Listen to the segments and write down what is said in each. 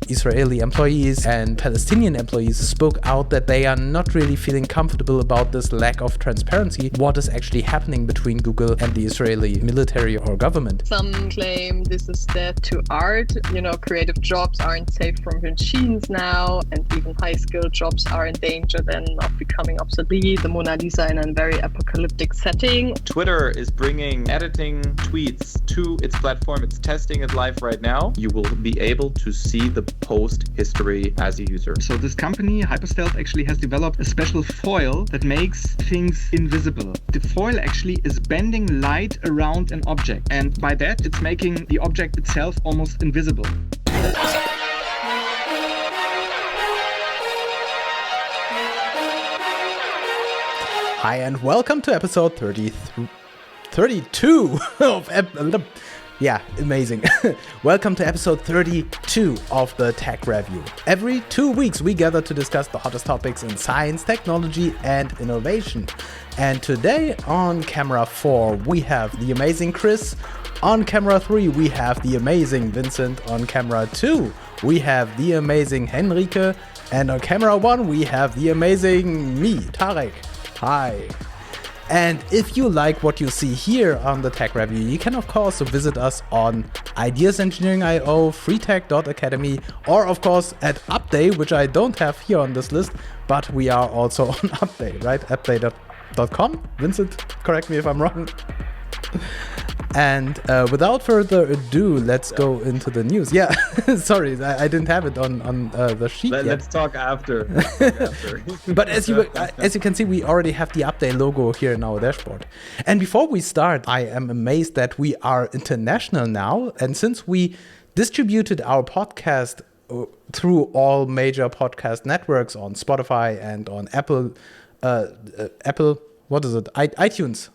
Israeli employees and Palestinian employees spoke out that they are not really feeling comfortable about this lack of transparency, what is actually happening between Google and the Israeli military or government. Some claim this is death to art. Creative jobs aren't safe from machines now, and even high-skilled jobs are in danger then of becoming obsolete. The Mona Lisa in a very apocalyptic setting. Twitter is bringing editing tweets to its platform. It's testing it live right now. You will be able to see the post history as a user. So this company, Hyperstealth, actually has developed a special foil that makes things invisible. The foil actually is bending light around an object, and by that it's making the object itself almost invisible. Hi and welcome to episode 32 of yeah, amazing. Welcome to episode 32 of the TechReview. Every 2 weeks we gather to discuss the hottest topics in science, technology and innovation. And today on camera 4 we have the amazing Chris. On camera 3 we have the amazing Vincent. On camera 2 we have the amazing Henrike. And on camera 1 we have the amazing me, Tarek. Hi. And if you like what you see here on the TechReview, you can of course visit us on Ideas Engineering IO, freetech.academy, or of course at Update, which I don't have here on this list, but we are also on Update, right? Update.com? Vincent, correct me if I'm wrong. And without further ado, let's go into the news. Yeah, sorry, I didn't have it on the sheet yet. Let's talk after. But as you can see, we already have the Update logo here in our dashboard. And before we start, I am amazed that we are international now. And since we distributed our podcast through all major podcast networks on Spotify and on Apple, what is it? iTunes,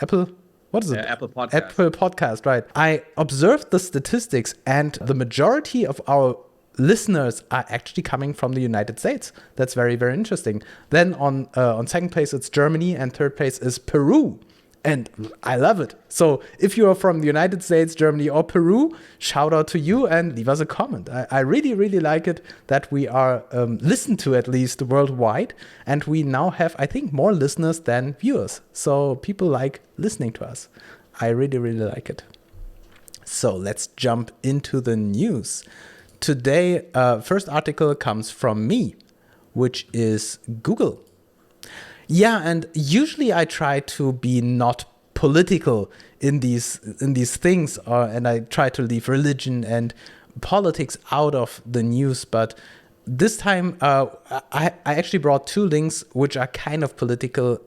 Apple. What is it? Apple Podcast. Apple Podcast, right. I observed the statistics and the majority of our listeners are actually coming from the United States. That's very, very interesting. Then on second place, it's Germany, and third place is Peru. And I love it. So if you are from the United States, Germany, or Peru, shout out to you and leave us a comment. I really, really like it that we are listened to at least worldwide. And we now have, I think, more listeners than viewers. So people like listening to us. I really, really like it. So let's jump into the news. Today, first article comes from me, which is Google. Yeah, and usually I try to be not political in these things, and I try to leave religion and politics out of the news. But this time, I actually brought 2 links which are kind of political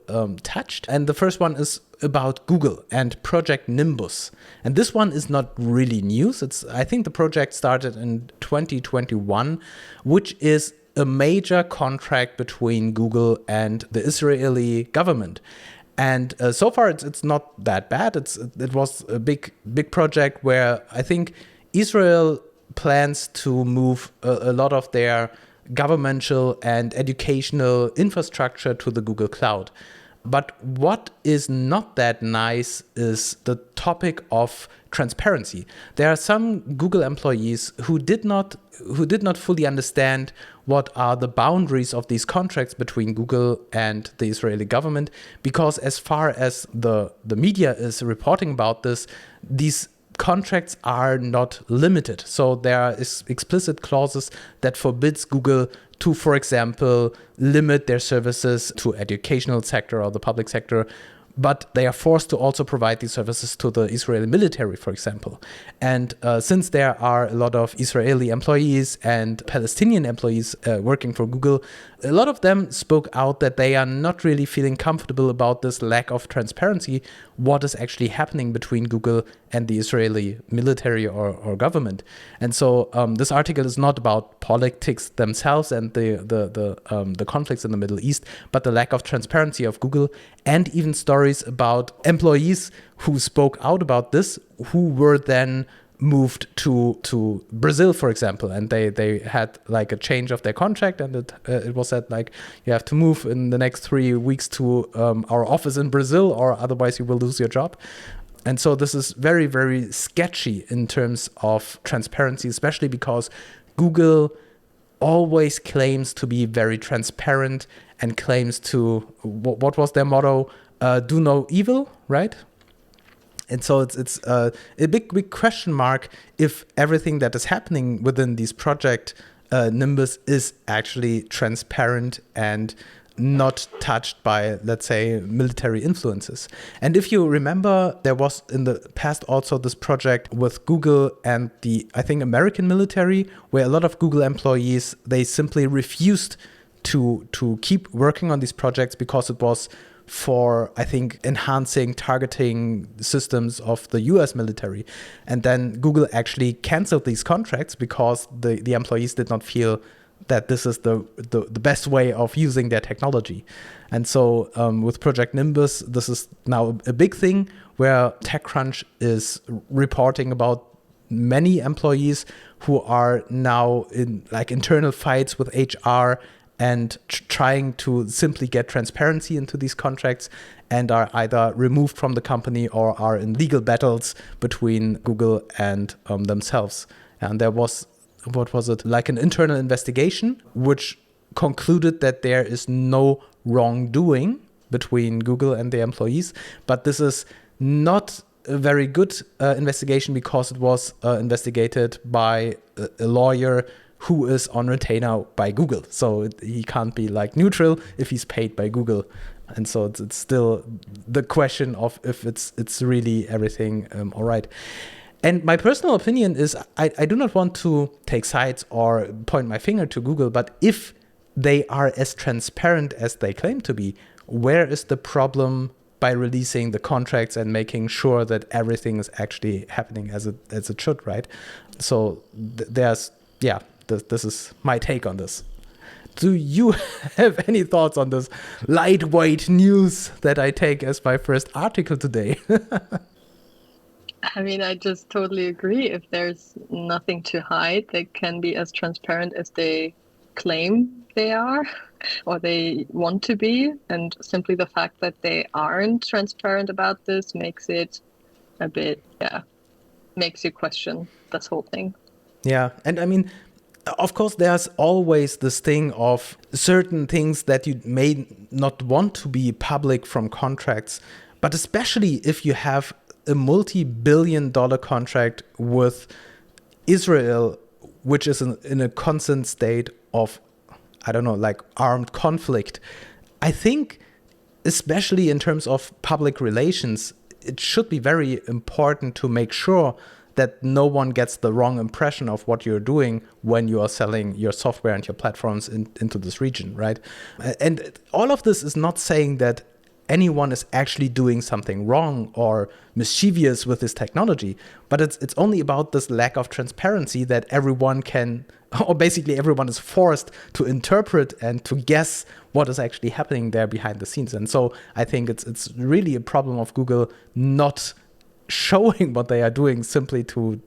touched. And the first one is about Google and Project Nimbus. And this one is not really news. I think the project started in 2021, which is a major contract between Google and the Israeli government. And so far it's not that bad. It was a big project where I think Israel plans to move a lot of their governmental and educational infrastructure to the Google Cloud. But what is not that nice is the topic of transparency. There are some Google employees who did not fully understand what are the boundaries of these contracts between Google and the Israeli government, because as far as the media is reporting about this, these contracts are not limited. So there are explicit clauses that forbids Google to, for example, limit their services to educational sector or the public sector, but they are forced to also provide these services to the Israeli military, for example. And since there are a lot of Israeli employees and Palestinian employees working for Google, a lot of them spoke out that they are not really feeling comfortable about this lack of transparency, what is actually happening between Google and the Israeli military or government. And so this article is not about politics themselves and the conflicts in the Middle East, but the lack of transparency of Google, and even stories about employees who spoke out about this, who were then moved to Brazil, for example, and they had like a change of their contract, and it was said like, you have to move in the next 3 weeks to our office in Brazil, or otherwise you will lose your job. And so this is very, very sketchy in terms of transparency, especially because Google always claims to be very transparent and claims to, what was their motto? Do no evil, right? And so it's a big question mark if everything that is happening within this project Nimbus is actually transparent and not touched by, let's say, military influences. And if you remember, there was in the past also this project with Google and the, I think, American military, where a lot of Google employees, they simply refused to keep working on these projects because it was for, I think, enhancing targeting systems of the US military. And then Google actually canceled these contracts because the employees did not feel that this is the best way of using their technology. And so with Project Nimbus, this is now a big thing where TechCrunch is reporting about many employees who are now in like internal fights with HR and trying to simply get transparency into these contracts and are either removed from the company or are in legal battles between Google and themselves. And there was, what was it, like an internal investigation which concluded that there is no wrongdoing between Google and the employees. But this is not a very good investigation because it was investigated by a lawyer who is on retainer by Google. So he can't be like neutral if he's paid by Google. And so it's still the question of if it's really everything all right. And my personal opinion is I do not want to take sides or point my finger to Google, but if they are as transparent as they claim to be, where is the problem by releasing the contracts and making sure that everything is actually happening as it should, right? So this is my take on this. Do you have any thoughts on this lightweight news that I take as my first article today? I mean, I just totally agree. If there's nothing to hide, they can be as transparent as they claim they are or they want to be. And simply the fact that they aren't transparent about this makes it a bit, makes you question this whole thing. Yeah. And I mean, of course, there's always this thing of certain things that you may not want to be public from contracts, but especially if you have a multi-billion-dollar contract with Israel, which is in a constant state of, I don't know, like armed conflict. I think, especially in terms of public relations, it should be very important to make sure that no one gets the wrong impression of what you're doing when you are selling your software and your platforms into this region, right? And all of this is not saying that anyone is actually doing something wrong or mischievous with this technology, but it's only about this lack of transparency that everyone can, or basically everyone is forced to interpret and to guess what is actually happening there behind the scenes. And so I think it's really a problem of Google not showing what they are doing simply to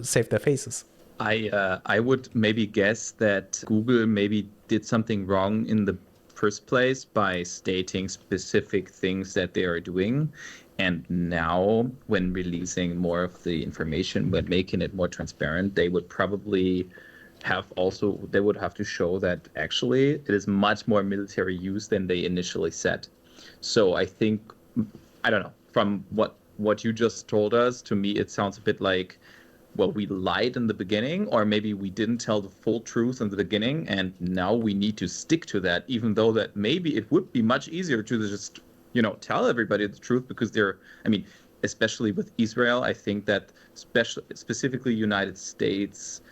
save their faces. I would maybe guess that Google maybe did something wrong in the first place by stating specific things that they are doing. And now when releasing more of the information, when making it more transparent, they would probably have to show that actually it is much more military use than they initially said. So I think, I don't know, from what you just told us, to me, it sounds a bit like, well, we lied in the beginning, or maybe we didn't tell the full truth in the beginning, and now we need to stick to that, even though that maybe it would be much easier to just, tell everybody the truth, because especially with Israel, I think that specifically United States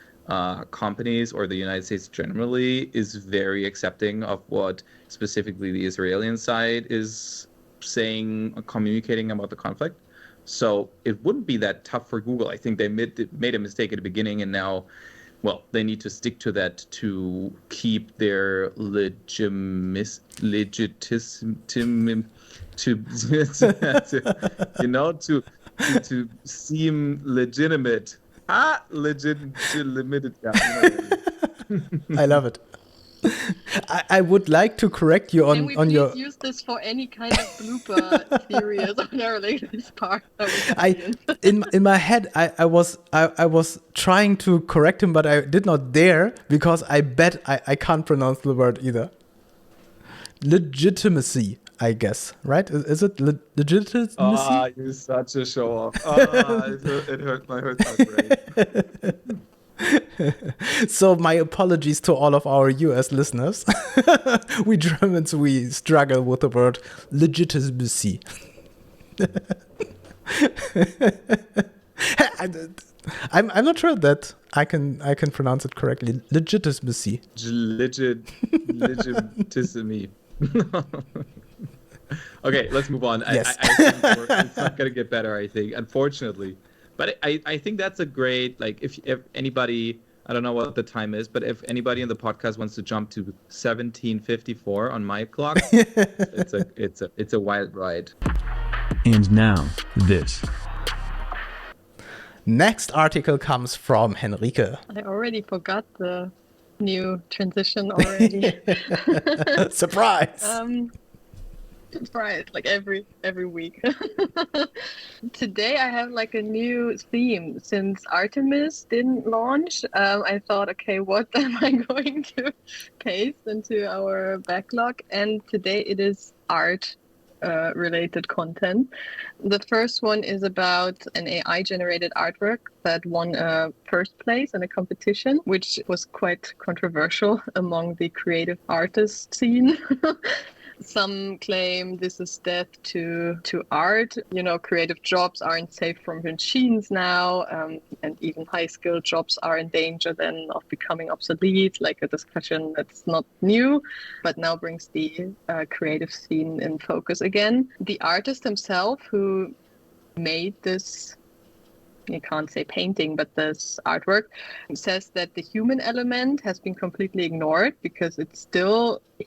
companies, or the United States generally, is very accepting of what specifically the Israeli side is saying, communicating about the conflict. So it wouldn't be that tough for Google. I think they made a mistake at the beginning, and now, well, they need to stick to that to keep their legitimacy, to seem legitimate. Legitimate. I love it. I would like to correct you Can we on please your. use this for any kind of blooper series on our latest part? In my head, I was trying to correct him, but I did not dare because I bet I can't pronounce the word either. Legitimacy, I guess, right? Is it legitimacy? Ah, you're such a show off. Ah, it hurt my brain. So my apologies to all of our US listeners. We Germans, we struggle with the word legitimacy. I'm not sure that I can pronounce it correctly. Legitimacy. Legitimacy. Okay, let's move on. Yes. I think it's not going to get better, I think, unfortunately. But I think that's a great, like, if anybody, I don't know what the time is, but if anybody in the podcast wants to jump to 17:54 on my clock, it's a wild ride. And now, this. Next article comes from Henrike. I already forgot the new transition already. Surprise! Surprise, like every week. Today I have like a new theme. Since Artemis didn't launch, I thought, okay, what am I going to paste into our backlog? And today it is art related content. The first one is about an AI generated artwork that won first place in a competition, which was quite controversial among the creative artist scene. Some claim this is death to art. You know, creative jobs aren't safe from machines now, and even high-skilled jobs are in danger then of becoming obsolete, like a discussion that's not new, but now brings the creative scene in focus again. The artist himself who made this, you can't say painting, but this artwork, says that the human element has been completely ignored because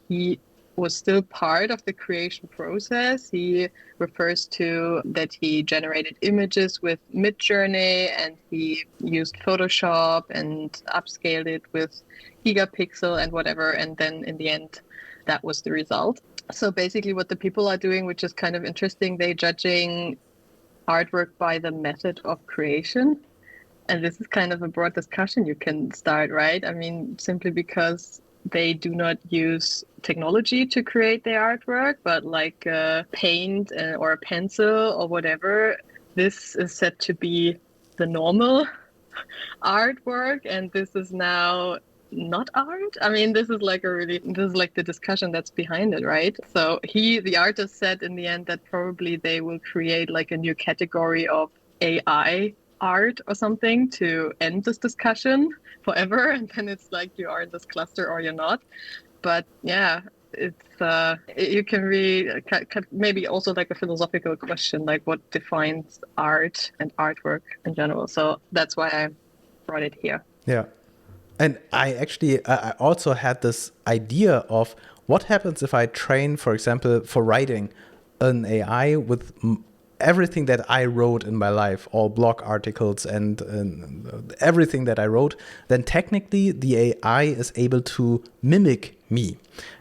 he was still part of the creation process. He refers to that he generated images with Midjourney and he used Photoshop and upscaled it with gigapixel and whatever. And then in the end, that was the result. So basically what the people are doing, which is kind of interesting, they're judging artwork by the method of creation. And this is kind of a broad discussion you can start, right? I mean, simply because they do not use technology to create their artwork, but like paint or a pencil or whatever, this is said to be the normal artwork, and this is now not art. I mean, this is like the discussion that's behind it, right? So the artist said in the end that probably they will create like a new category of AI art or something to end this discussion forever, and then it's like you are in this cluster or you're not. But yeah, it's you can read maybe also like a philosophical question, like what defines art and artwork in general. So that's why I brought it here. Yeah. And I also had this idea of what happens if I train, for example, for writing an AI with everything that I wrote in my life, all blog articles and everything that I wrote, then technically the AI is able to mimic me.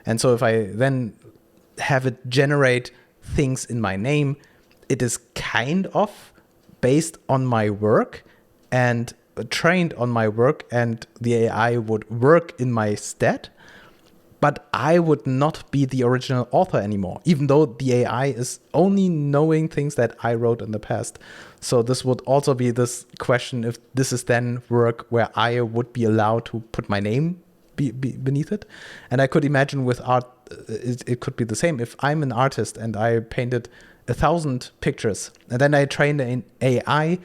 And so if I then have it generate things in my name, it is kind of based on my work and trained on my work, and the AI would work in my stead. But I would not be the original author anymore, even though the AI is only knowing things that I wrote in the past. So this would also be this question, if this is then work where I would be allowed to put my name beneath it. And I could imagine with art, it could be the same. If I'm an artist and I painted 1,000 pictures, and then I trained an AI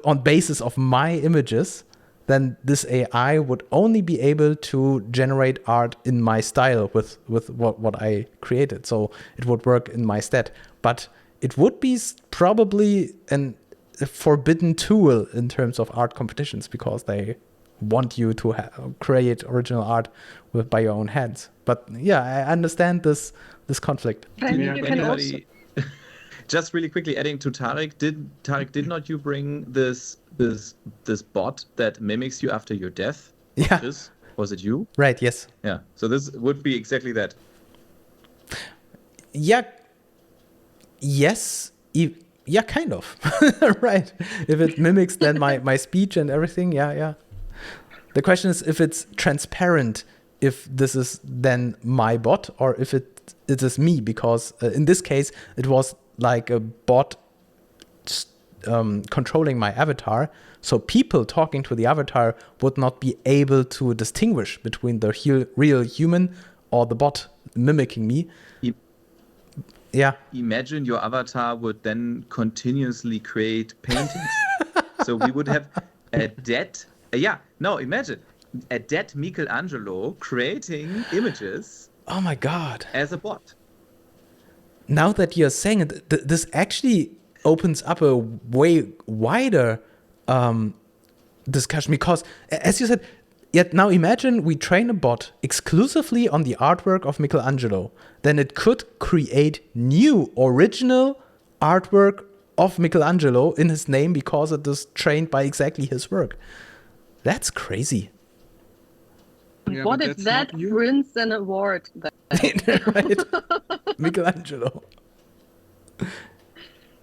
on basis of my images, then this AI would only be able to generate art in my style with what I created. So it would work in my stead. But it would be probably a forbidden tool in terms of art competitions, because they want you to create original art by your own hands. But yeah, I understand this conflict. I mean, you can also... Just really quickly adding to Tarek, did not you bring this bot that mimics you after your death? Yeah. Was it you? Right, yes. Yeah. So this would be exactly that. Yeah. Yes. Yeah, kind of. Right. If it mimics then my speech and everything, yeah. The question is if it's transparent, if this is then my bot or if it is me, because in this case, it was like a bot controlling my avatar. So people talking to the avatar would not be able to distinguish between the real human or the bot mimicking me. Yeah. Imagine your avatar would then continuously create paintings. So we would have a dead, imagine a dead Michelangelo creating images. Oh my God. As a bot. Now that you're saying it, this actually opens up a way wider discussion, because as you said, yet now imagine we train a bot exclusively on the artwork of Michelangelo. Then it could create new original artwork of Michelangelo in his name because it is trained by exactly his work. That's crazy. Yeah, what but if that's that not you. wins an award? Right? Michelangelo.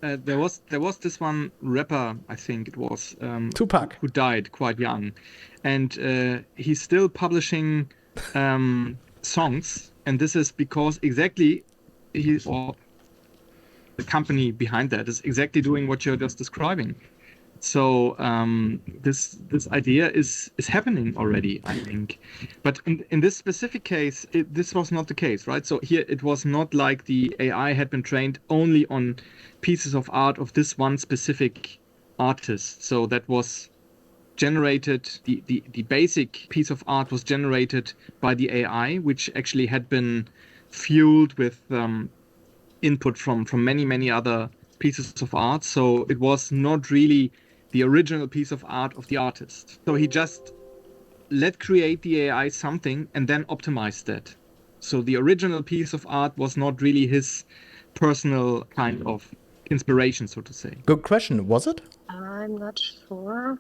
There was this one rapper, I think it was, Tupac, who died quite young, and he's still publishing songs, and this is because exactly the company behind that is exactly doing what you're just describing. So this idea is happening already, I think. But in this specific case, this was not the case, right? So here it was not like the AI had been trained only on pieces of art of this one specific artist. So that was generated, the basic piece of art was generated by the AI, which actually had been fueled with input from many other pieces of art. So it was not really the original piece of art of the artist. So he just let create the AI something and then optimized that. So the original piece of art was not really his personal kind of inspiration, so to say. good question. Was it? I'm not sure.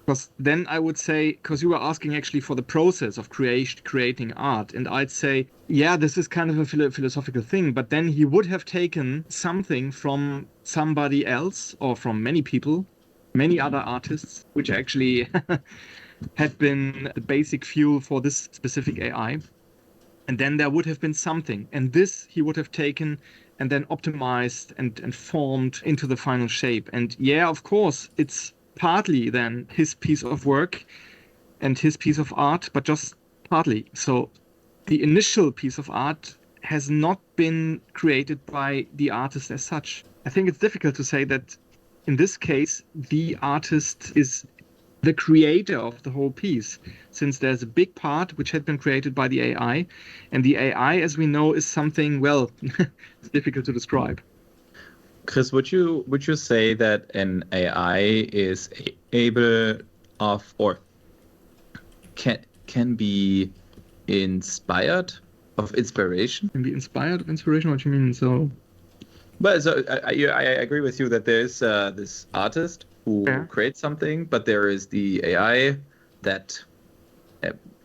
Because then I would say, because you were asking actually for the process of creating art, and I'd say, yeah, this is kind of a philosophical thing, but then he would have taken something from somebody else or from many people, many other artists, which actually had been the basic fuel for this specific AI. And then there would have been something, and this he would have taken and then optimized and formed into the final shape. And yeah, of course, it's partly then his piece of work and his piece of art, but just partly. So the initial piece of art has not been created by the artist as such. I think it's difficult to say that in this case, the artist is the creator of the whole piece, since there's a big part which had been created by the AI, and the AI, as we know, is something, well, it's difficult to describe. Chris, would you say that an AI is able of or can be inspired of inspiration? Can be inspired of inspiration? What do you mean? So, Well, so I agree with you that there is this artist who creates something, but there is the AI that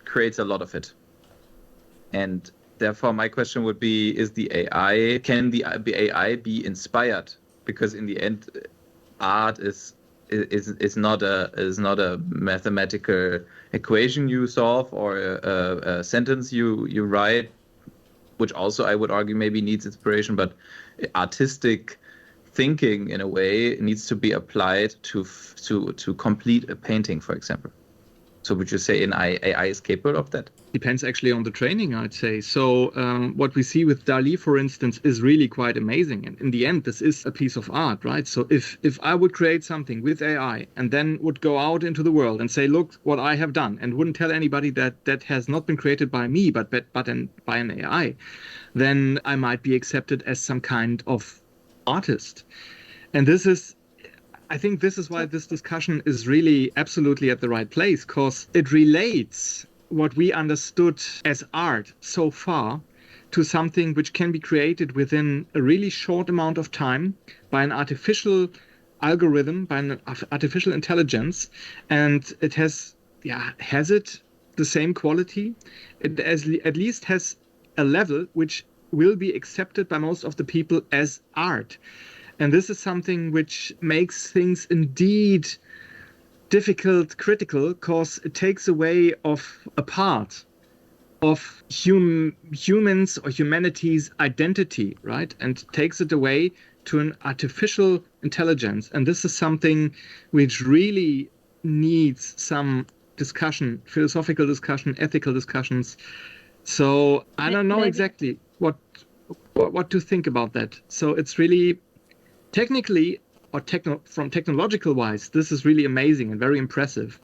creates a lot of it. And therefore, my question would be: can the AI be inspired? Because in the end, art is not a mathematical equation you solve or a sentence you write, which also I would argue maybe needs inspiration, but artistic thinking in a way needs to be applied to complete a painting, for example. So would you say an AI is capable of that? Depends actually on the training, I'd say. So what we see with DALL-E, for instance, is really quite amazing. And in the end, this is a piece of art, right? So if I would create something with AI and then would go out into the world and say, look what I have done, and wouldn't tell anybody that has not been created by me, but by an AI, then I might be accepted as some kind of artist. And I think this is why this discussion is really absolutely at the right place, because it relates what we understood as art so far to something which can be created within a really short amount of time by an artificial algorithm, by an artificial intelligence. And it has it the same quality. It at least has a level which will be accepted by most of the people as art. And this is something which makes things indeed difficult, critical, because it takes away of a part of humans or humanity's identity, right? And takes it away to an artificial intelligence. And this is something which really needs some discussion, philosophical discussion, ethical discussions. So I don't know exactly what to think about that. So it's really technically or from technological wise, this is really amazing and very impressive.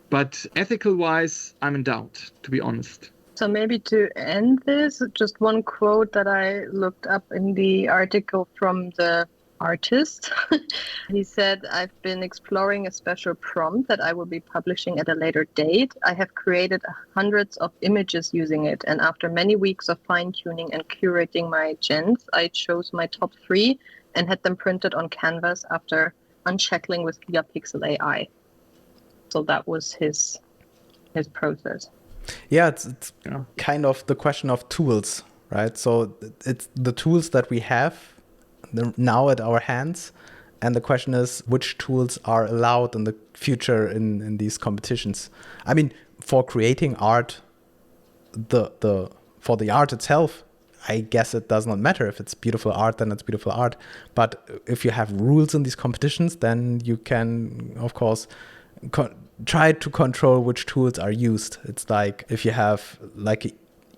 But ethical wise, I'm in doubt, to be honest. So maybe to end this, just one quote that I looked up in the article from the artist. He said, "I've been exploring a special prompt that I will be publishing at a later date. I have created hundreds of images using it, and after many weeks of fine-tuning and curating my gens, I chose my top 3 and had them printed on canvas after unshackling with gigapixel AI." So that was his process. Yeah, it's kind of the question of tools, right? So it's the tools that we have now at our hands, and the question is which tools are allowed in the future in these competitions. I mean, for creating art, for the art itself, I guess it does not matter. If it's beautiful art, then it's beautiful art. But if you have rules in these competitions, then you can, of course, try to control which tools are used. It's like if you have like an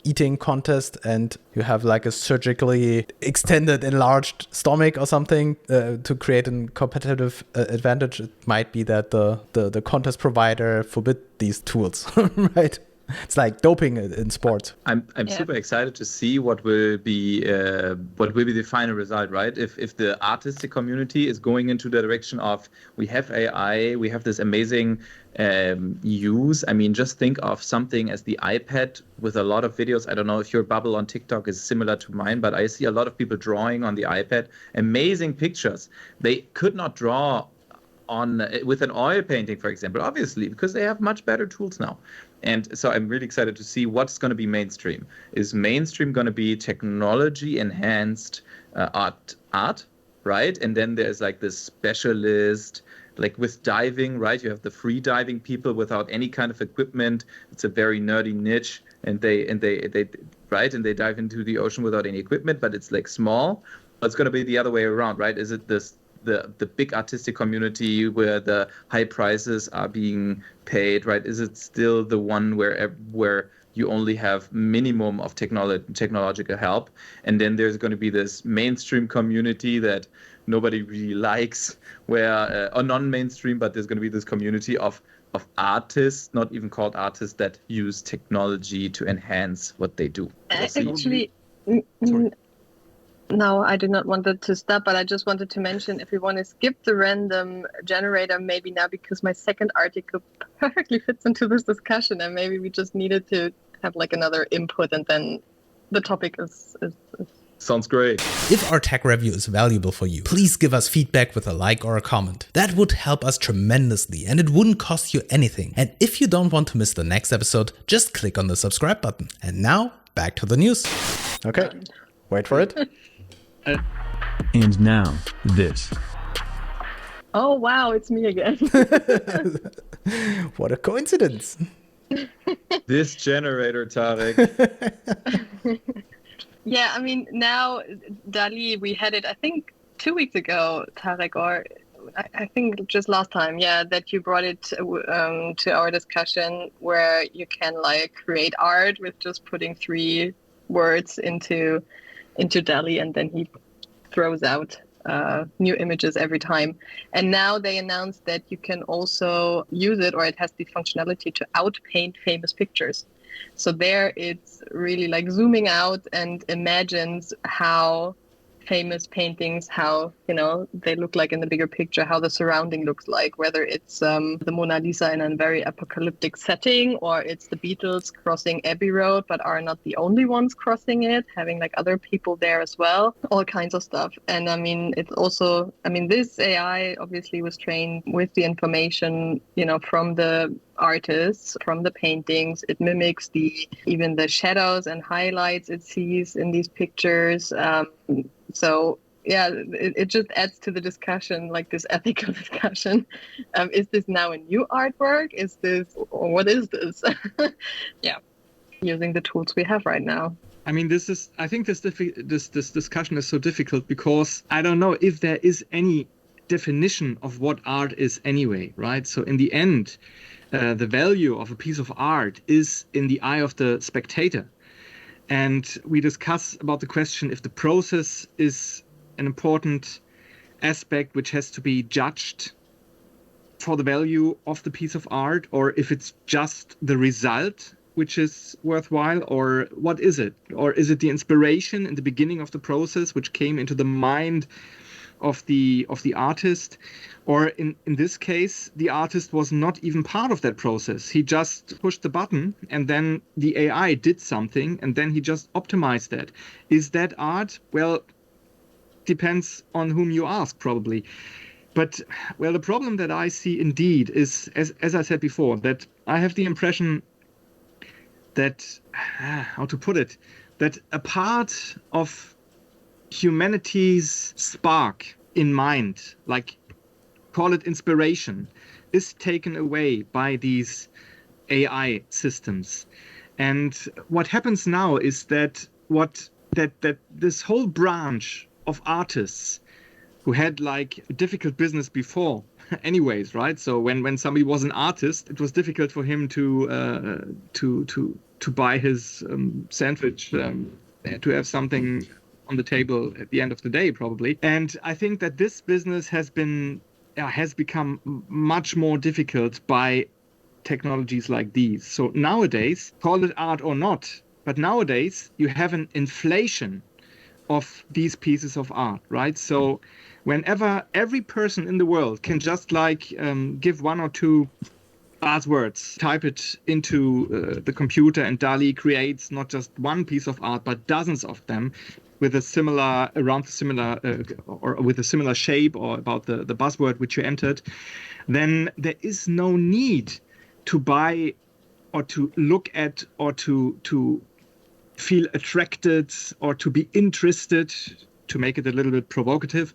eating contest and you have like a surgically extended, enlarged stomach or something to create a competitive advantage, it might be that the contest provider forbid these tools, right? It's like doping in sports. I'm super excited to see what will be the final result, right? If the artistic community is going into the direction of we have AI, we have this amazing use. I mean, just think of something as the iPad with a lot of videos. I don't know if your bubble on TikTok is similar to mine, but I see a lot of people drawing on the iPad, amazing pictures. They could not draw with an oil painting, for example, obviously, because they have much better tools now. And so I'm really excited to see what's going to be mainstream. Is mainstream going to be technology-enhanced art, right? And then there's like this specialist, like with diving, right? You have the free diving people without any kind of equipment. It's a very nerdy niche, and they dive into the ocean without any equipment, but it's like small. But it's going to be the other way around, right? Is it the big artistic community where the high prices are being paid, right? Is it still the one where you only have minimum of technological help? And then there's going to be this mainstream community that nobody really likes, where or non-mainstream, but there's going to be this community of artists, not even called artists, that use technology to enhance what they do. Actually, no, I did not want it to stop, but I just wanted to mention if we want to skip the random generator, maybe now, because my second article perfectly fits into this discussion, and maybe we just needed to have like another input, and then the topic is Sounds great. If our tech review is valuable for you, please give us feedback with a like or a comment. That would help us tremendously, and it wouldn't cost you anything. And if you don't want to miss the next episode, just click on the subscribe button. And now, back to the news. Okay, wait for it. And now, this. Oh, wow, it's me again. What a coincidence. This generator, Tarek. Yeah, I mean, now DALL-E, we had it, I think, 2 weeks ago, Tarek, or I think just last time, yeah, that you brought it to our discussion, where you can like create art with just putting 3 words into DALL-E, and then he throws out new images every time. And now they announced that you can also use it, or it has the functionality to outpaint famous pictures. So there it's really like zooming out and imagines how famous paintings, how, you know, they look like in the bigger picture, how the surrounding looks like, whether it's the Mona Lisa in a very apocalyptic setting, or it's the Beatles crossing Abbey Road, but are not the only ones crossing it, having like other people there as well, all kinds of stuff. And I mean, it's also, I mean, this AI obviously was trained with the information, you know, from the artists from the paintings. It mimics even the shadows and highlights it sees in these pictures. So yeah, it just adds to the discussion, like this ethical discussion. Is this now a new artwork? Or what is this? Yeah, using the tools we have right now. I mean, I think this discussion is so difficult because I don't know if there is any definition of what art is anyway, right? So in the end, the value of a piece of art is in the eye of the spectator. And we discuss about the question if the process is an important aspect which has to be judged for the value of the piece of art, or if it's just the result which is worthwhile, or what is it? Or is it the inspiration in the beginning of the process which came into the mind of the artist? Or in this case, the artist was not even part of that process. He just pushed the button and then the AI did something and then he just optimized that. Is that art? Well, depends on whom you ask, probably. But, well, the problem that I see indeed is, as I said before, that I have the impression that, how to put it, that a part of humanity's spark in mind, like call it inspiration, is taken away by these AI systems. And what happens now is that this whole branch of artists who had like a difficult business before anyways, right? So when somebody was an artist, it was difficult for him to buy his sandwich, to have something on the table at the end of the day, probably. And I think that this business has become much more difficult by technologies like these. So nowadays, call it art or not, but nowadays you have an inflation of these pieces of art, right? So whenever every person in the world can just like give one or two buzzwords, type it into the computer, and DALL-E creates not just one piece of art, but dozens of them with a similar or with a similar shape or about the buzzword which you entered, then there is no need to buy or to look at or to feel attracted or to be interested, to make it a little bit provocative,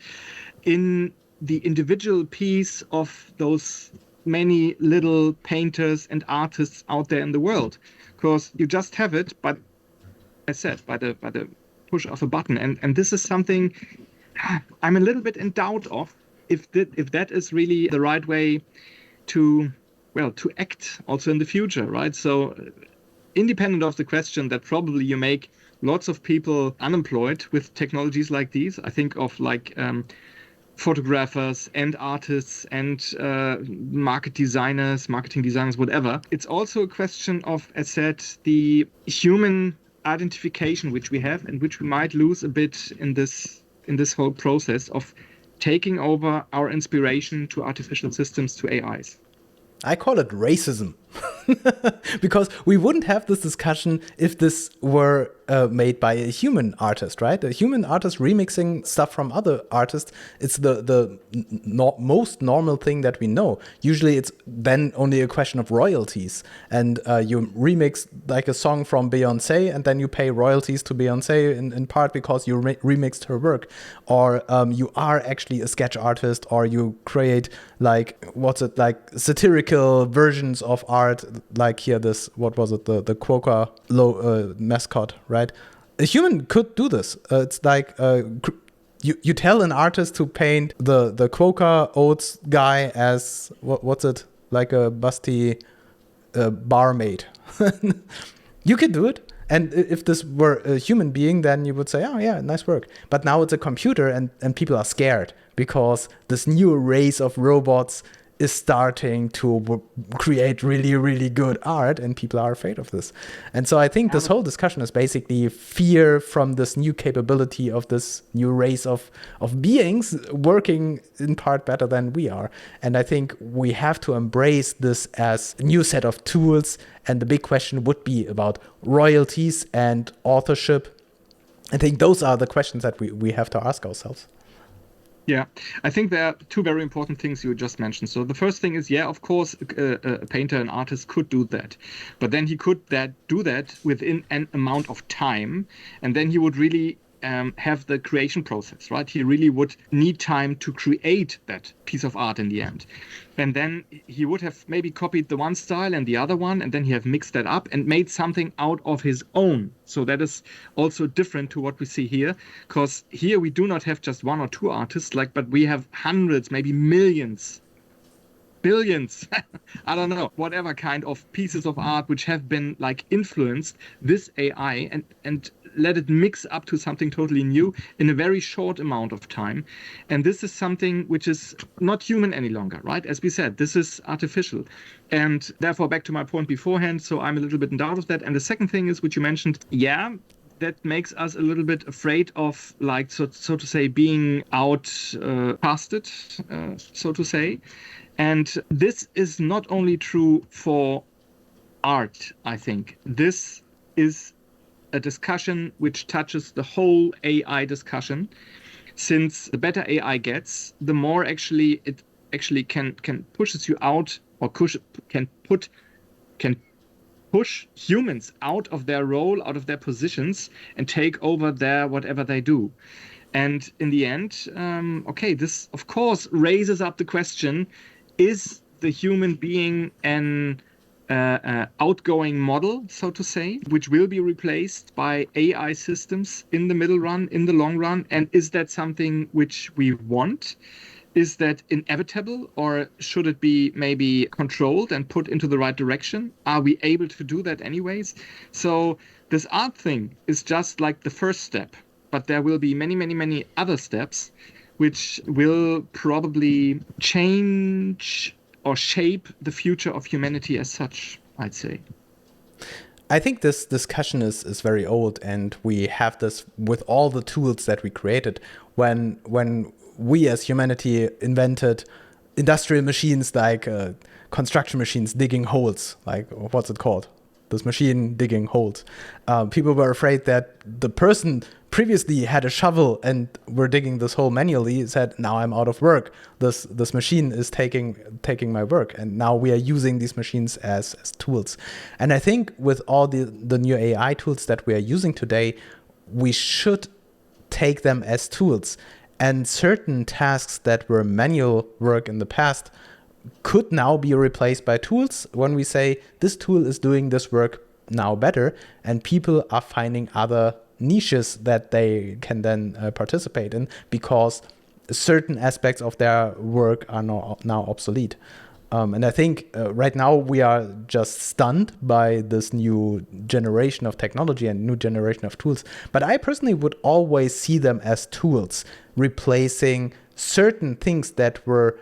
in the individual piece of those many little painters and artists out there in the world, because you just have it, but as I said, by the push of a button, and this is something I'm a little bit in doubt of if that is really the right way to act also in the future, right? So independent of the question that probably you make lots of people unemployed with technologies like these, I think of like photographers and artists and marketing designers, whatever. It's also a question of, as said, the human identification which we have and which we might lose a bit in this whole process of taking over our inspiration to artificial systems, to AIs. I call it racism. Because we wouldn't have this discussion if this were made by a human artist, right? A human artist remixing stuff from other artists, it's the most normal thing that we know. Usually it's then only a question of royalties. And you remix like a song from Beyonce and then you pay royalties to Beyonce in part because you remixed her work. Or you are actually a sketch artist, or you create like, satirical versions of art, like here this, what was it, the Quokka mascot, right? A human could do this. It's like you tell an artist to paint the Quokka oats guy as what's it, like a busty barmaid. You could do it. And if this were a human being, then you would say, oh yeah, nice work. But now it's a computer and people are scared because this new race of robots is starting to create really, really good art, and people are afraid of this. And so I think this whole discussion is basically fear from this new capability of this new race of beings working in part better than we are. And I think we have to embrace this as a new set of tools. And the big question would be about royalties and authorship. I think those are the questions that we have to ask ourselves. Yeah, I think there are two very important things you just mentioned. So the first thing is, yeah, of course, a painter, an artist could do that, but then he could do that within an amount of time, and then he would really have the creation process, right? He really would need time to create that piece of art in the end. And then he would have maybe copied the one style and the other one, and then he have mixed that up and made something out of his own. So that is also different to what we see here, because here we do not have just one or two artists, but we have hundreds, maybe millions, billions, I don't know, whatever kind of pieces of art which have been influenced this AI and let it mix up to something totally new in a very short amount of time. And this is something which is not human any longer, right? As we said, this is artificial. And therefore, back to my point beforehand, so I'm a little bit in doubt of that. And the second thing is, which you mentioned, that makes us a little bit afraid of, so to say, being outcasted, so to say. And this is not only true for art, I think. This is a discussion which touches the whole AI discussion, since the better AI gets, the more it can pushes you out, or can push humans out of their role, out of their positions, and take over their whatever they do. And in the end, this of course raises up the question: is the human being an outgoing model, so to say, which will be replaced by AI systems in the middle run, in the long run? And is that something which we want? Is that inevitable, or should it be maybe controlled and put into the right direction? Are we able to do that anyways? So this art thing is just the first step, but there will be many, many, many other steps which will probably change or shape the future of humanity as such, I'd say. I think this discussion is very old, and we have this with all the tools that we created. When we as humanity invented industrial machines like construction machines digging holes, what's it called? This machine digging holes. People were afraid that the person previously had a shovel and were digging this hole manually, said, now I'm out of work. This machine is taking my work. And now we are using these machines as tools. And I think with all the new AI tools that we are using today, we should take them as tools. And certain tasks that were manual work in the past could now be replaced by tools when we say this tool is doing this work now better, and people are finding other niches that they can then participate in because certain aspects of their work are now obsolete. And I think right now we are just stunned by this new generation of technology and new generation of tools. But I personally would always see them as tools, replacing certain things that were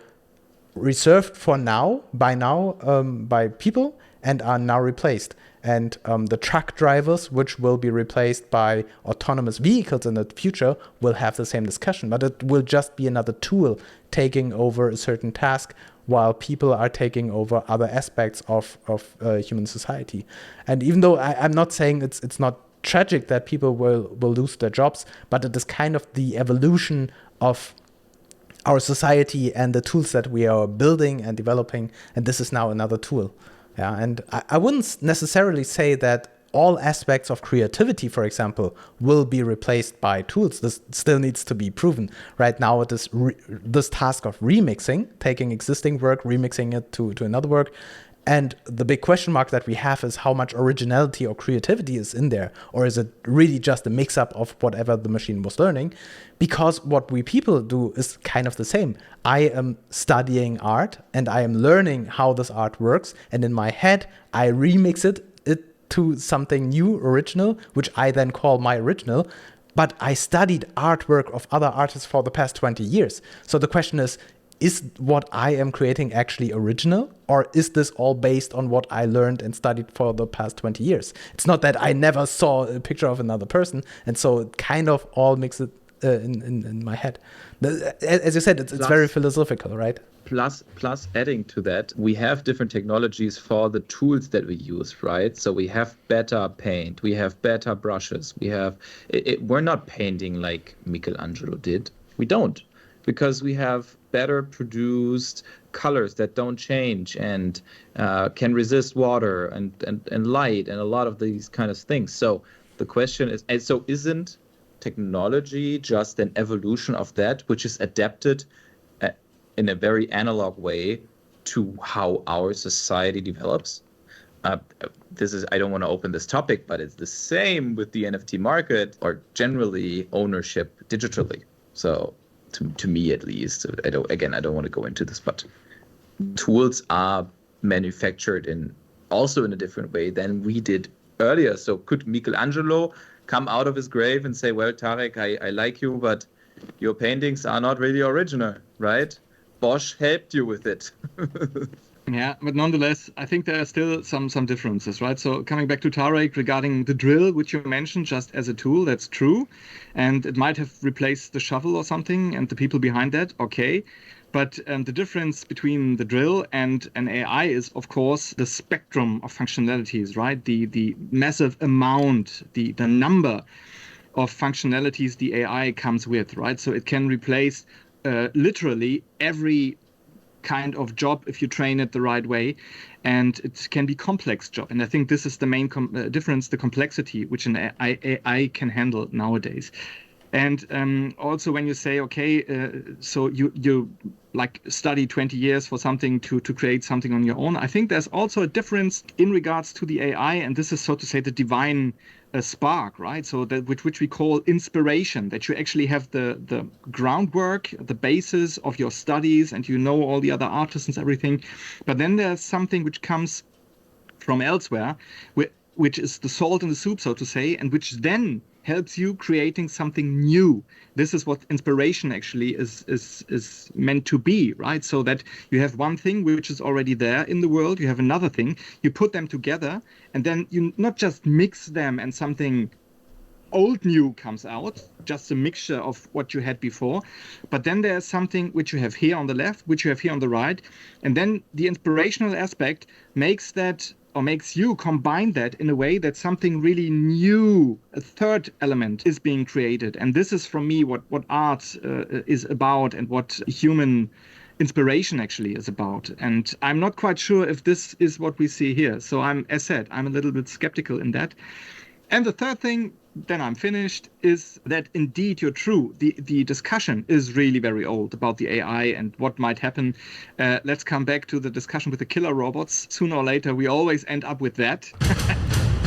reserved for by people and are now replaced. And the truck drivers, which will be replaced by autonomous vehicles in the future, will have the same discussion. But it will just be another tool taking over a certain task, while people are taking over other aspects of human society. And even though I'm not saying it's not tragic that people will lose their jobs, but it is kind of the evolution of our society and the tools that we are building and developing. And this is now another tool. Yeah, and I wouldn't necessarily say that all aspects of creativity, for example, will be replaced by tools. This still needs to be proven. Right now, it is this task of remixing, taking existing work, remixing it to another work. And the big question mark that we have is how much originality or creativity is in there, or is it really just a mix-up of whatever the machine was learning? Because what we people do is kind of the same. I am studying art, and I am learning how this art works, and in my head, I remix it to something new, original, which I then call my original. But I studied artwork of other artists for the past 20 years. So the question is what I am creating actually original, or is this all based on what I learned and studied for the past 20 years? It's not that I never saw a picture of another person, and so it kind of all makes it in my head. As you said, it's very philosophical, right? Plus adding to that, we have different technologies for the tools that we use, right? So we have better paint, we have better brushes, we're not painting like Michelangelo did. We don't. because we have better produced colors that don't change and can resist water and light and a lot of these kind of things. So the question is, and so isn't technology just an evolution of that, which is adapted in a very analog way to how our society develops? I don't want to open this topic, but it's the same with the NFT market or generally ownership digitally. So to me, at least, I don't want to go into this, but tools are manufactured also in a different way than we did earlier. So could Michelangelo come out of his grave and say, well, Tarek, I like you, but your paintings are not really original, right? Bosch helped you with it. Yeah, but nonetheless, I think there are still some differences, right? So coming back to Tarek regarding the drill, which you mentioned just as a tool, that's true. And it might have replaced the shovel or something and the people behind that, okay. But the difference between the drill and an AI is, of course, the spectrum of functionalities, right? The massive amount, the number of functionalities the AI comes with, right? So it can replace literally every kind of job if you train it the right way, and it can be complex job. And I think this is the main difference, the complexity which an AI can handle nowadays. And also when you say, okay, so you like study 20 years for something to create something on your own, I think there's also a difference in regards to the AI, and this is, so to say, the divine spark, right? So that which we call inspiration, that you actually have the groundwork, the basis of your studies, and you know all the other artists and everything. But then there's something which comes from elsewhere, which is the salt in the soup, so to say, and which then helps you creating something new. This is what inspiration actually is meant to be, right? So that you have one thing which is already there in the world, you have another thing, you put them together, and then you not just mix them and something old new comes out, just a mixture of what you had before, but then there's something which you have here on the left, which you have here on the right, and then the inspirational aspect makes that, or makes you combine that in a way that something really new, a third element is being created. And this is, for me, what art is about and what human inspiration actually is about. And I'm not quite sure if this is what we see here. So as said, I'm a little bit skeptical in that. And the third thing, then I'm finished, is that indeed you're true. The discussion is really very old about the AI and what might happen. Let's come back to the discussion with the killer robots. Sooner or later, we always end up with that.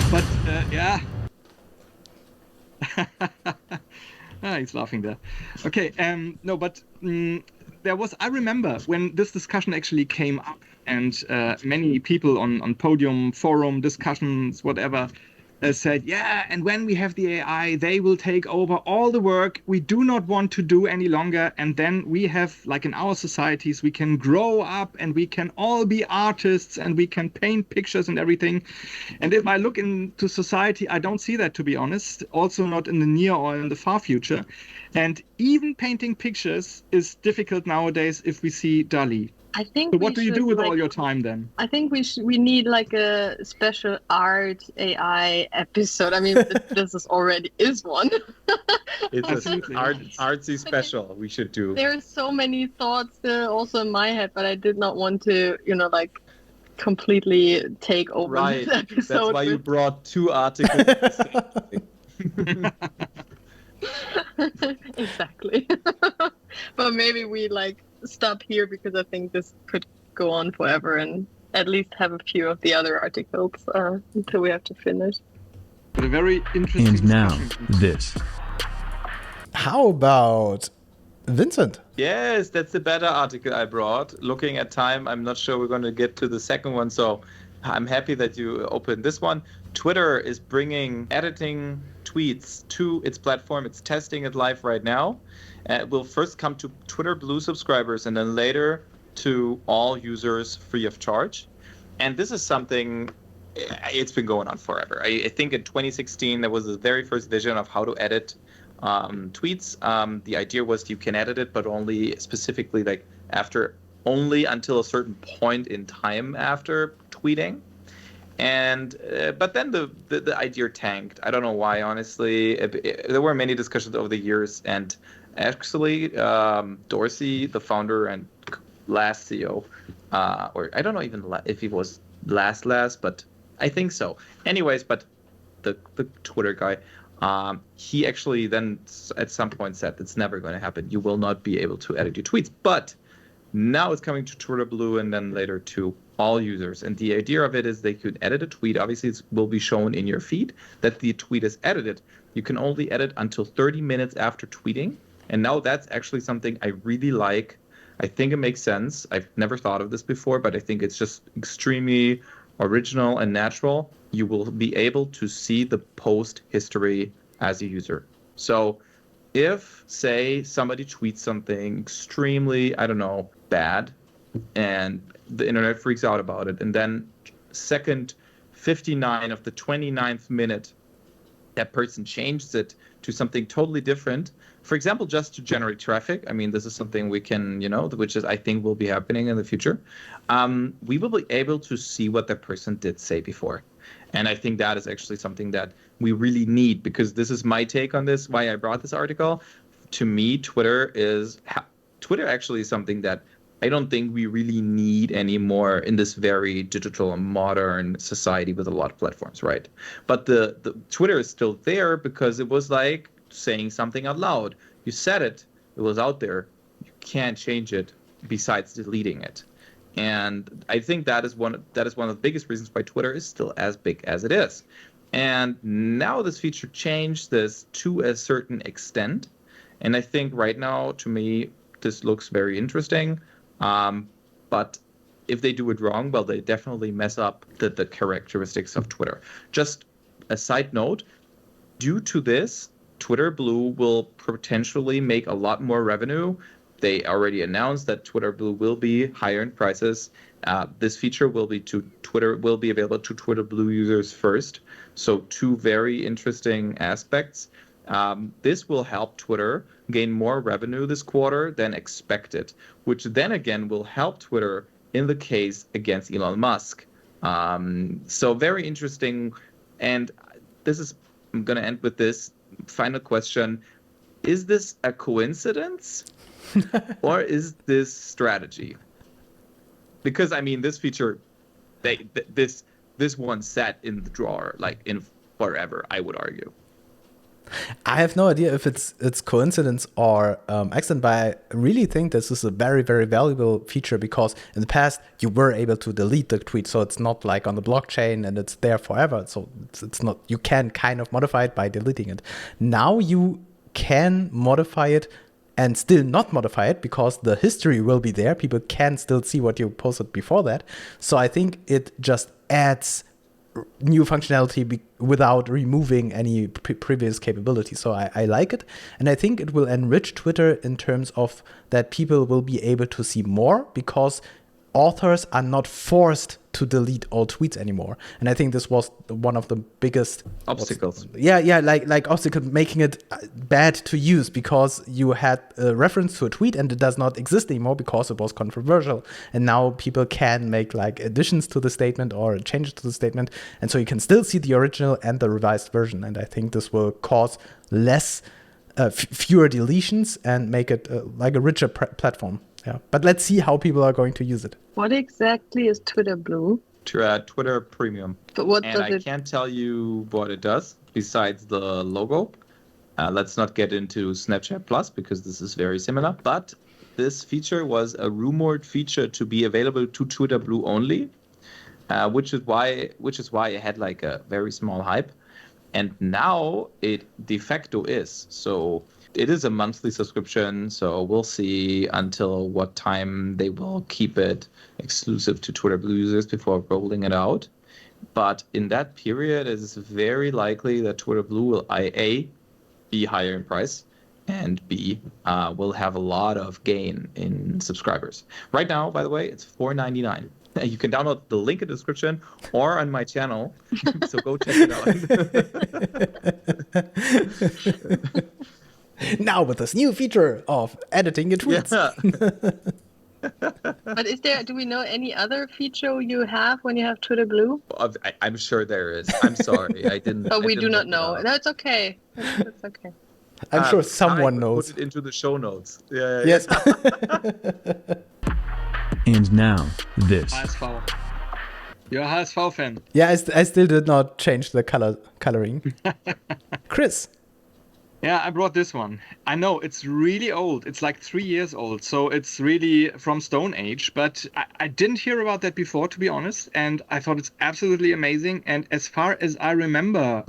But yeah. He's laughing there. Okay, no, but I remember when this discussion actually came up, and many people on podium, forum, discussions, whatever, said, yeah, and when we have the AI, they will take over all the work we do not want to do any longer. And then we have, like in our societies, we can grow up and we can all be artists and we can paint pictures and everything. And if I look into society, I don't see that, to be honest, also not in the near or in the far future. And even painting pictures is difficult nowadays if we see DALL-E. I think. So what do you do with all your time then? I think we need like a special art AI episode. I mean, this is one. It's an artsy special we should do. There's so many thoughts also in my head, but I did not want to, like completely take over this episode. That's why you brought two articles. Exactly. But maybe we stop here, because I think this could go on forever and at least have a few of the other articles until we have to finish. But a very interesting. And now this. How about Vincent? Yes, that's the better article I brought. Looking at time, I'm not sure we're going to get to the second one, so I'm happy that you opened this one. Twitter is bringing editing tweets to its platform. It's testing it live right now. It will first come to Twitter Blue subscribers and then later to all users free of charge. And this is something, it's been going on forever. I think in 2016, there was the very first vision of how to edit tweets. The idea was you can edit it, but only specifically only until a certain point in time after tweeting. And but then the idea tanked. I don't know why, honestly. There were many discussions over the years, and Actually, Dorsey, the founder and last CEO, or I don't know even if he was last, but I think so. Anyways, but the Twitter guy, he actually then at some point said it's never going to happen. You will not be able to edit your tweets. But now it's coming to Twitter Blue and then later to all users. And the idea of it is they could edit a tweet. Obviously, it will be shown in your feed that the tweet is edited. You can only edit until 30 minutes after tweeting. And now that's actually something I really like. I think it makes sense. I've never thought of this before, but I think it's just extremely original and natural. You will be able to see the post history as a user. So if, say, somebody tweets something extremely, I don't know, bad, and the internet freaks out about it, and then second 59 of the 29th minute, that person changes it to something totally different, for example, just to generate traffic. I mean, this is something we can, which is, I think, will be happening in the future. We will be able to see what that person did say before. And I think that is actually something that we really need, because this is my take on this, why I brought this article. To me, Twitter actually is something that I don't think we really need anymore in this very digital and modern society with a lot of platforms, right? But the Twitter is still there because it was like saying something out loud. You said it, it was out there. You can't change it besides deleting it. And I think that is one of the biggest reasons why Twitter is still as big as it is. And now this feature changed this to a certain extent. And I think right now, to me, this looks very interesting. But if they do it wrong, well, they definitely mess up the characteristics of Twitter. Just a side note, due to this, Twitter Blue will potentially make a lot more revenue. They already announced that Twitter Blue will be higher in prices. This feature will be available to Twitter Blue users first. So two very interesting aspects. This will help Twitter gain more revenue this quarter than expected, which then again will help Twitter in the case against Elon Musk. So very interesting. And I'm going to end with this final question. Is this a coincidence or is this strategy? Because, I mean, this feature, this one sat in the drawer, like in forever, I would argue. I have no idea if it's coincidence or accident, but I really think this is a very, very valuable feature, because in the past you were able to delete the tweet, so it's not like on the blockchain and it's there forever. So it's not, you can kind of modify it by deleting it. Now you can modify it and still not modify it, because the history will be there. People can still see what you posted before that. So I think it just adds new functionality without removing any previous capability. So I like it. And I think it will enrich Twitter in terms of that people will be able to see more, because authors are not forced to delete all tweets anymore. And I think this was one of the biggest obstacles. Like obstacle, making it bad to use, because you had a reference to a tweet and it does not exist anymore because it was controversial. And now people can make like additions to the statement or changes to the statement. And so you can still see the original and the revised version. And I think this will cause fewer deletions and make it like a richer platform. Yeah, but let's see how people are going to use it. What exactly is Twitter Blue? Twitter Premium. But what does I can't tell you what it does besides the logo. Let's not get into Snapchat Plus, because this is very similar. But this feature was a rumored feature to be available to Twitter Blue only, which is why it had like a very small hype. And now it de facto is. So it is a monthly subscription, so we'll see until what time they will keep it exclusive to Twitter Blue users before rolling it out. But in that period, it is very likely that Twitter Blue will A, be higher in price, and B, will have a lot of gain in subscribers. Right now, by the way, it's $4.99. You can download the link in the description or on my channel, so go check it out. Now with this new feature of editing your tweets. Yeah. But do we know any other feature you have when you have Twitter Blue? I'm sure there is. I'm sorry. I didn't. But we do not know. That's okay. That's okay. I'm sure someone knows. Put it into the show notes. Yeah. Yes. And now, this. HSV. You're a HSV fan. Yeah, I still did not change the coloring. Chris. Yeah, I brought this one. I know it's really old. It's like 3 years old. So it's really from Stone Age. But I didn't hear about that before, to be honest. And I thought it's absolutely amazing. And as far as I remember,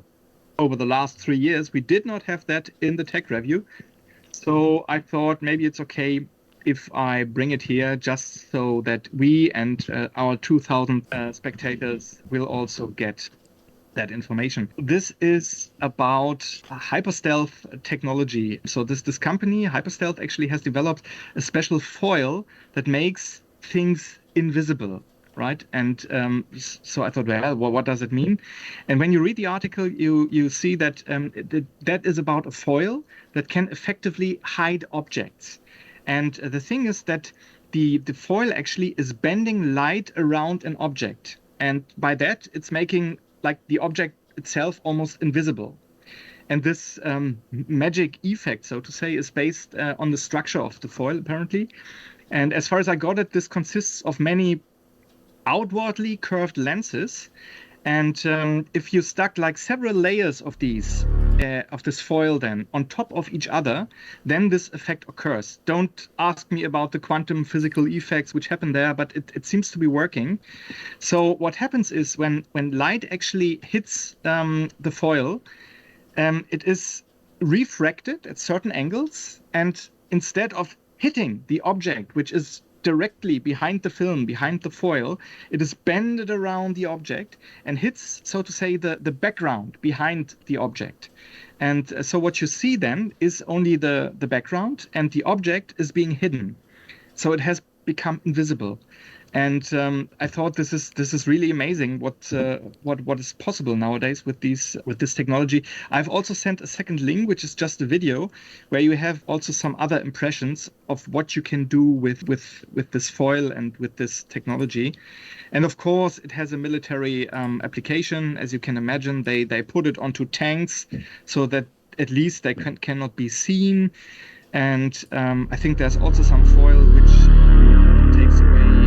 over the last 3 years, we did not have that in the tech review. So I thought maybe it's okay if I bring it here just so that we and our 2,000 spectators will also get that information. This is about Hyperstealth technology. So this company, Hyperstealth, actually has developed a special foil that makes things invisible, right? And so I thought, well, what does it mean? And when you read the article, you see that that is about a foil that can effectively hide objects. And the thing is that the foil actually is bending light around an object. And by that, it's making like the object itself almost invisible. And this magic effect, so to say, is based on the structure of the foil, apparently. And as far as I got it, this consists of many outwardly curved lenses. And if you stuck like several layers of these, of this foil then on top of each other, then this effect occurs. Don't ask me about the quantum physical effects which happen there, but it seems to be working. So what happens is when light actually hits the foil, it is refracted at certain angles, and instead of hitting the object, which is directly behind the film, behind the foil, it is bended around the object and hits, so to say, the background behind the object. And so what you see then is only the background, and the object is being hidden. So it has become invisible. And I thought this is really amazing what is possible nowadays with this technology. I've also sent a second link, which is just a video where you have also some other impressions of what you can do with this foil and with this technology. And of course, it has a military application. As you can imagine, they put it onto tanks so that at least they cannot be seen. And I think there's also some foil which takes away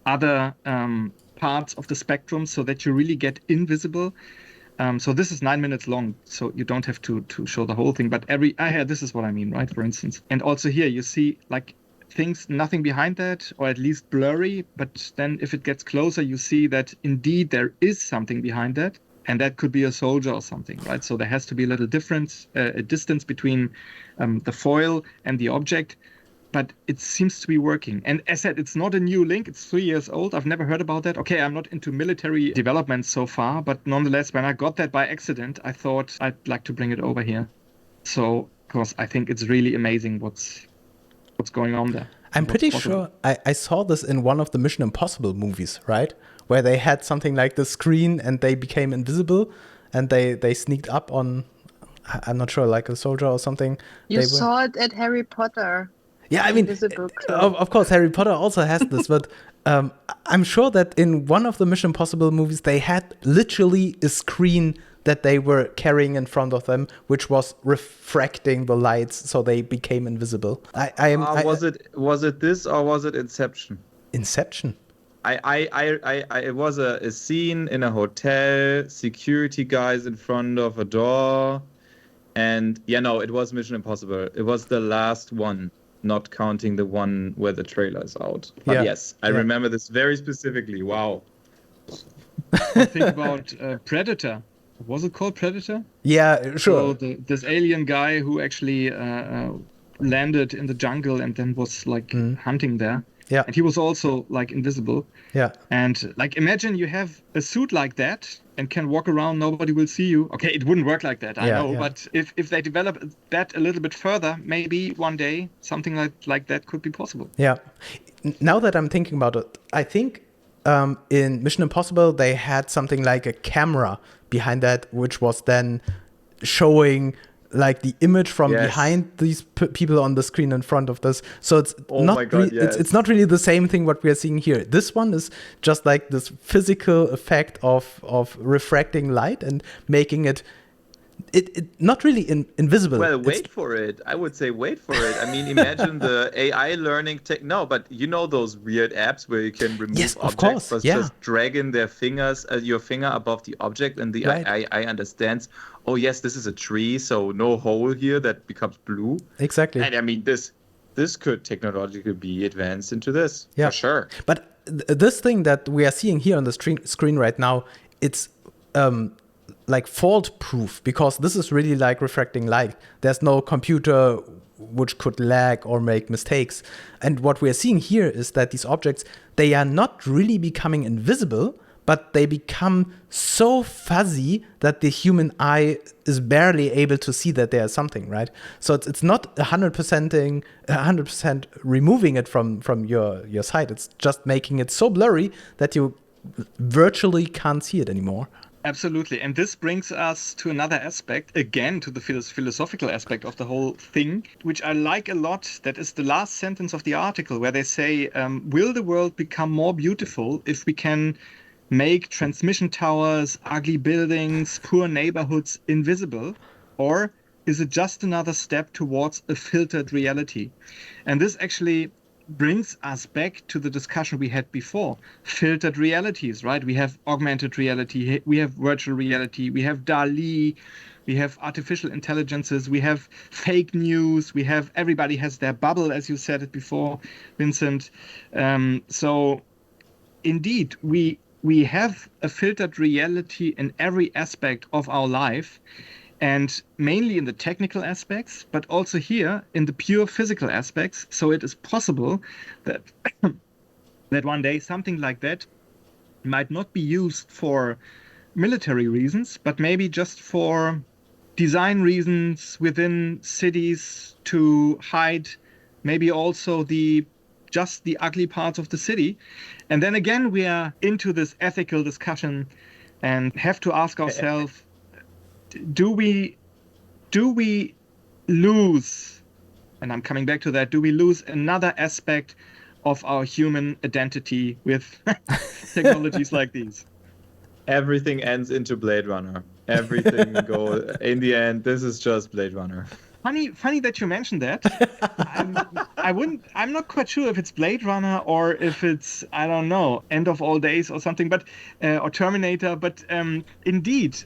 other parts of the spectrum so that you really get invisible. So this is 9 minutes long, so you don't have to show the whole thing, but this is what I mean, right? For instance. And also here you see like things, nothing behind that, or at least blurry, but then if it gets closer, you see that indeed there is something behind that, and that could be a soldier or something, right? So there has to be a little difference, a distance between the foil and the object. But it seems to be working. And as I said, it's not a new link. It's 3 years old. I've never heard about that. Okay, I'm not into military development so far, but nonetheless, when I got that by accident, I thought I'd like to bring it over here. So, because I think it's really amazing what's going on there. I'm pretty sure I saw this in one of the Mission Impossible movies, right? Where they had something like the screen and they became invisible and they sneaked up on, I'm not sure, like a soldier or something. You saw it at Harry Potter. Yeah, I mean, of course, Harry Potter also has this, but I'm sure that in one of the Mission Impossible movies, they had literally a screen that they were carrying in front of them, which was refracting the lights, so they became invisible. Was it this or was it Inception? Inception. It was a scene in a hotel, security guys in front of a door, and it was Mission Impossible. It was the last one. Not counting the one where the trailer is out. But yes, I remember this very specifically. Wow. Think about Predator. Was it called Predator? Yeah, sure. So this alien guy who actually landed in the jungle and then was like hunting there. Yeah. And he was also like invisible. Yeah. And like imagine you have a suit like that and can walk around, nobody will see you. Okay, it wouldn't work like that, I know. Yeah. But if they develop that a little bit further, maybe one day something like that could be possible. Yeah. Now that I'm thinking about it, I think in Mission Impossible, they had something like a camera behind that, which was then showing like the image from behind these people on the screen in front of this. So it's it's not really the same thing what we are seeing here. This one is just like this physical effect of refracting light and making it it not really invisible. Well, wait for it. I would say wait for it. I mean, imagine the AI learning tech. No, but you know those weird apps where you can remove Yes, of objects, course, but yeah. just dragging their fingers, your finger above the object, and the Right. AI understands. Oh yes, this is a tree, so no hole here that becomes blue. Exactly. And I mean, this could technologically be advanced into this Yeah. for sure. But this thing that we are seeing here on the screen right now, it's like fault proof, because this is really like refracting light. There's no computer which could lag or make mistakes. And what we are seeing here is that these objects, they are not really becoming invisible, but they become so fuzzy that the human eye is barely able to see that there's something, right? So it's not 100% removing it from your sight. It's just making it so blurry that you virtually can't see it anymore. Absolutely. And this brings us to another aspect, again, to the philosophical aspect of the whole thing, which I like a lot. That is the last sentence of the article, where they say, will the world become more beautiful if we can make transmission towers, ugly buildings, poor neighborhoods invisible? Or is it just another step towards a filtered reality? And this actually brings us back to the discussion we had before. Filtered realities, right? We have augmented reality, we have virtual reality, we have DALL-E, we have artificial intelligences, we have fake news, we have, everybody has their bubble, as you said it before, Vincent. So indeed, we have a filtered reality in every aspect of our life, and mainly in the technical aspects, but also here in the pure physical aspects. So it is possible that that one day something like that might not be used for military reasons, but maybe just for design reasons within cities to hide maybe also just the ugly parts of the city. And then again, we are into this ethical discussion and have to ask ourselves, do we lose, and I'm coming back to that, do we lose another aspect of our human identity with technologies like these? Everything ends into Blade Runner. Everything in the end, this is just Blade Runner. Funny that you mentioned that. I'm not quite sure if it's Blade Runner or if it's, I don't know, End of All Days or something, but or Terminator. But indeed,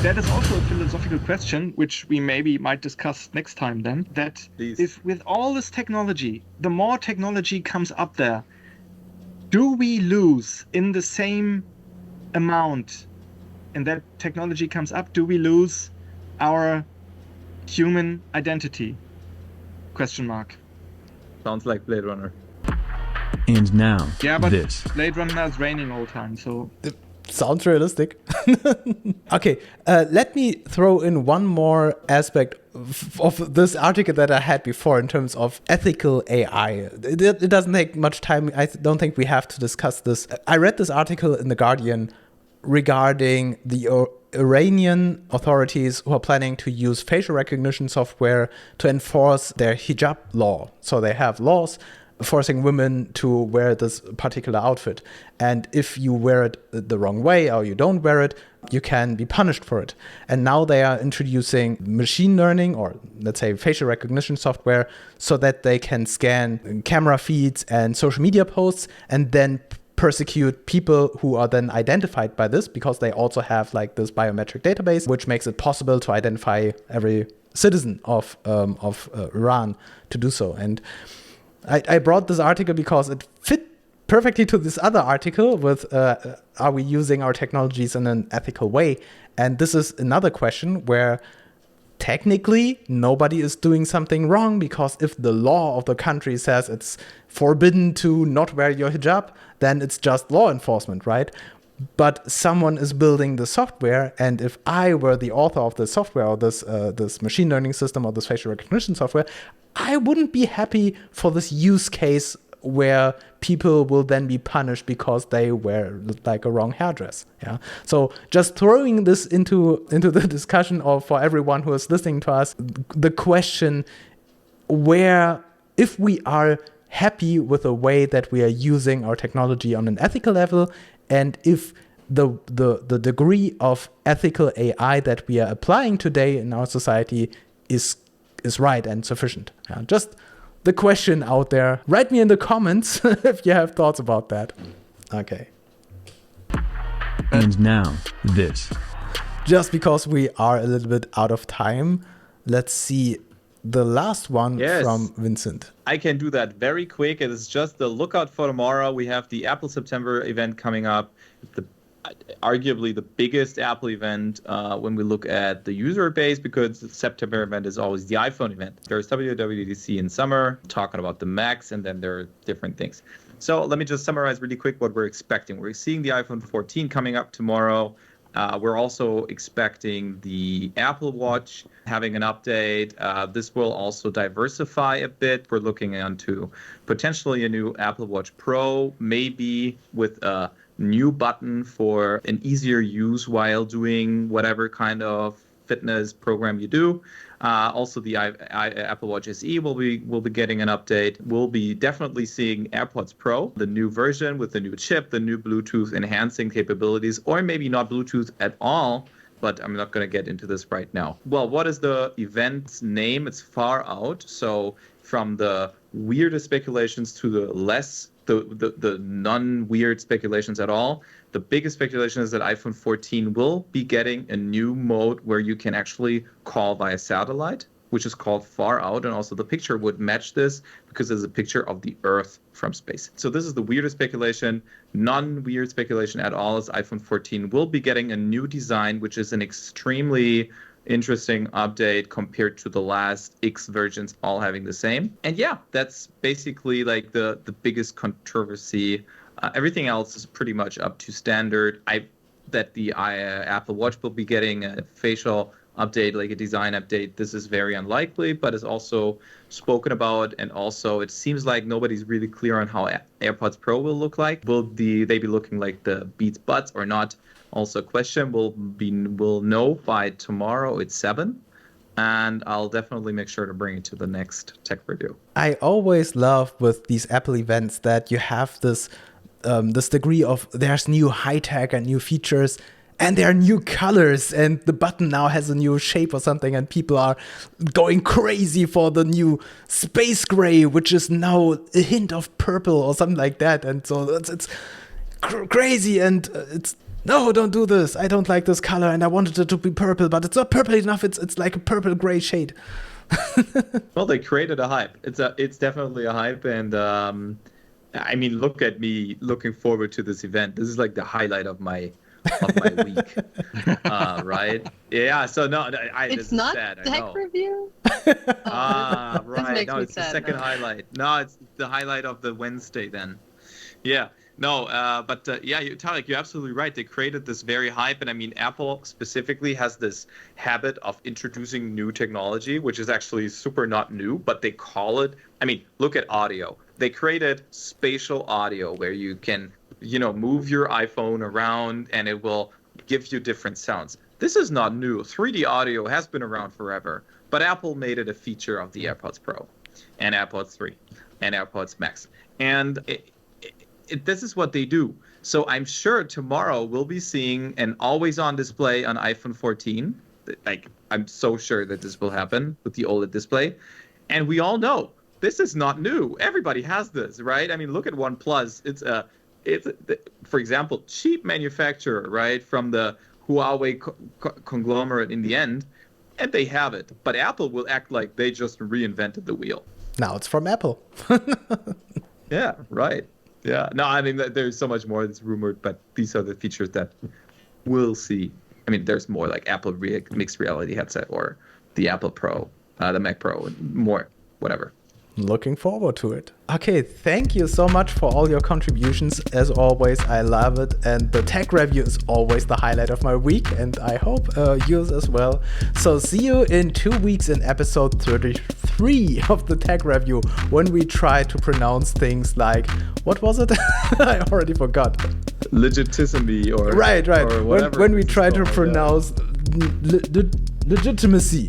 that is also a philosophical question, which we maybe might discuss next time then. That Please. If with all this technology, the more technology comes up there, do we lose in the same amount, and that technology comes up, do we lose our human identity? Question mark. Sounds like Blade Runner. And now, Yeah, but this. Blade Runner is raining all the time, so Sounds realistic. Okay, let me throw in one more aspect of this article that I had before in terms of ethical AI. It doesn't take much time. I don't think we have to discuss this. I read this article in The Guardian regarding the Iranian authorities who are planning to use facial recognition software to enforce their hijab law. So they have laws forcing women to wear this particular outfit. And if you wear it the wrong way or you don't wear it, you can be punished for it. And now they are introducing machine learning, or let's say facial recognition software, so that they can scan camera feeds and social media posts and then persecute people who are then identified by this, because they also have like this biometric database, which makes it possible to identify every citizen of Iran to do so. And I brought this article because it fit perfectly to this other article with are we using our technologies in an ethical way? And this is another question where technically nobody is doing something wrong, because if the law of the country says it's forbidden to not wear your hijab, then it's just law enforcement, right? But someone is building the software, and if I were the author of the software or this machine learning system or this facial recognition software, I wouldn't be happy for this use case where people will then be punished because they wear like a wrong hairdress. Yeah. So just throwing this into the discussion of, for everyone who is listening to us, the question where, if we are happy with the way that we are using our technology on an ethical level, and if the degree of ethical AI that we are applying today in our society is right and sufficient. Just the question out there. Write me in the comments if you have thoughts about that. Okay. And now, this. Just because we are a little bit out of time, let's see the last one from Vincent. I can do that very quick. It is just the lookout for tomorrow. We have the Apple September event coming up. Arguably the biggest Apple event when we look at the user base, because the September event is always the iPhone event. There's WWDC in summer, talking about the Macs, and then there are different things. So let me just summarize really quick what we're expecting. We're seeing the iPhone 14 coming up tomorrow. We're also expecting the Apple Watch having an update. This will also diversify a bit. We're looking into potentially a new Apple Watch Pro, maybe with a new button for an easier use while doing whatever kind of fitness program you do. Also, the Apple Watch SE will be getting an update. We'll be definitely seeing AirPods Pro, the new version with the new chip, the new Bluetooth enhancing capabilities, or maybe not Bluetooth at all. But I'm not going to get into this right now. Well, what is the event's name? It's Far Out. So from the weirdest speculations to the non-weird speculations at all. The biggest speculation is that iPhone 14 will be getting a new mode where you can actually call via satellite, which is called Far Out. And also the picture would match this because there's a picture of the Earth from space. So this is the weirdest speculation. Non-weird speculation at all is iPhone 14 will be getting a new design, which is an extremely interesting update compared to the last X versions all having the same. And yeah, that's basically like the biggest controversy. Everything else is pretty much up to standard. That the Apple Watch will be getting a facial update, like a design update. This is very unlikely, but is also spoken about. And also it seems like nobody's really clear on how AirPods Pro will look like. Will they be looking like the Beats Buds or not? Also a question. We'll know by tomorrow at 7. And I'll definitely make sure to bring it to the next tech review. I always love with these Apple events that you have this degree of there's new high tech and new features, and there are new colors, and the button now has a new shape or something, and people are going crazy for the new space gray, which is now a hint of purple or something like that. And so it's crazy, and it's no, don't do this. I don't like this color, and I wanted it to be purple, but it's not purple enough. It's like a purple gray shade. Well, they created a hype. It's definitely a hype, and I mean, look at me looking forward to this event. This is like the highlight of my week, right? Yeah. So no, it's not tech review. Right. No, it's the second highlight. No, it's the highlight of the Wednesday then. Yeah. No, but yeah, Tarek, you're absolutely right. They created this very hype. And I mean, Apple specifically has this habit of introducing new technology, which is actually super not new, but they call it, I mean, look at audio. They created spatial audio where you can, move your iPhone around and it will give you different sounds. This is not new. 3D audio has been around forever, but Apple made it a feature of the AirPods Pro and AirPods 3 and AirPods Max. And this is what they do. So I'm sure tomorrow we'll be seeing an always-on display on iPhone 14. Like, I'm so sure that this will happen with the OLED display. And we all know this is not new. Everybody has this, right? I mean, look at OnePlus. It's for example, cheap manufacturer, right, from the Huawei conglomerate in the end, and they have it. But Apple will act like they just reinvented the wheel. Now it's from Apple. Yeah, right. Yeah, no, I mean, there's so much more that's rumored, but these are the features that we'll see. I mean, there's more like Apple mixed reality headset or the Apple Pro, the Mac Pro, and more, whatever. Looking forward to it. Okay, thank you so much for all your contributions. As always, I love it. And the tech review is always the highlight of my week, and I hope yours as well. So see you in 2 weeks in episode 33 of the tech review, when we try to pronounce things like, what was it? I already forgot. Legitimacy or right. Or whatever when we try to pronounce legitimacy.